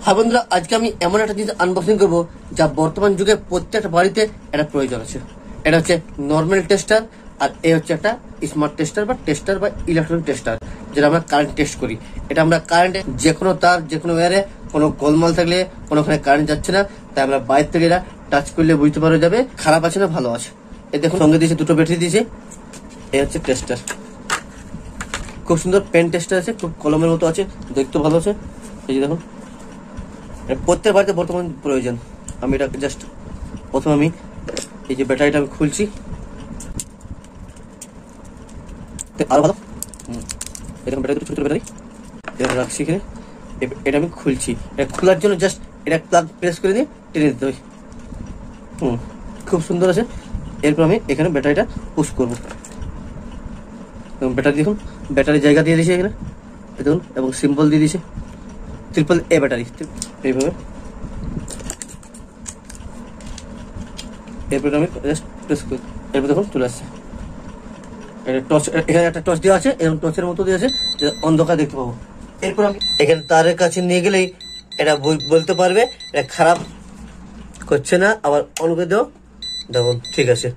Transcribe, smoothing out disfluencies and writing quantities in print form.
হ্যাঁ বন্ধুরা, আজকে আমি এমন একটা জিনিস আনবক্সিং করবো যা বর্তমান যুগে প্রত্যেকটা বাড়িতে এটা প্রয়োজন আছে। এটা হচ্ছে নর্মাল টেস্টার, আর এ হচ্ছে একটা স্মার্ট টেস্টার বা ইলেকট্রনিক টেস্টার, যেটা আমরা কারেন্ট টেস্ট করি। এটা আমরা কারেন্টে যে কোনো তার, যে কোনো ওয়ারে কোনো গোলমাল থাকলে কোনোখানে কারেন্ট যাচ্ছে না, তাই আমরা বাইরে থেকে এটা টাচ করলে বুঝতে পারা যাবে খারাপ আছে না ভালো আছে। এ দেখুন, সঙ্গে দিয়েছে দুটো ব্যাটারি দিয়েছে। এই হচ্ছে টেস্টার, খুব সুন্দর পেন টেস্টার আছে, খুব কলমের মতো আছে, দেখতে ভালো আছে। এই যে দেখুন, প্রত্যেক বাড়িতে বর্তমান প্রয়োজন। আমি এটাকে জাস্ট প্রথমে আমি এই যে ব্যাটারিটা আমি খুলছি, আরো ভালো। এরকম ব্যাটারি, ছোট ছোট ব্যাটারি এটা রাখছি এখানে। এটা আমি খুলছি, এটা খোলার জন্য জাস্ট এটা প্লাগ প্রেস করে দিয়ে টেনে দিতে হয়। খুব সুন্দর আছে। এরপর আমি এখানে ব্যাটারিটা পুশ করবো। ব্যাটারি দেখুন, ব্যাটারি জায়গা দিয়ে দিয়েছে এখানে দেখুন, এবং সিম্বল দিয়ে দিয়েছে ট্রিপল এ ব্যাটারি। এইভাবে এরপর আমি জাস্ট প্রেস করি, এরপর দেখুন চলে আসছে। টর্চ, এখানে একটা টর্চ দেওয়া আছে, এবং টর্চের মতো দেওয়া আছে যে অন্ধকার দেখতে পাবো। এরপর আমি এখানে তারের কাছে নিয়ে গেলেই এটা বলতে পারবে এটা খারাপ করছে না, আবার অন করে দেও, দেখুন ঠিক আছে।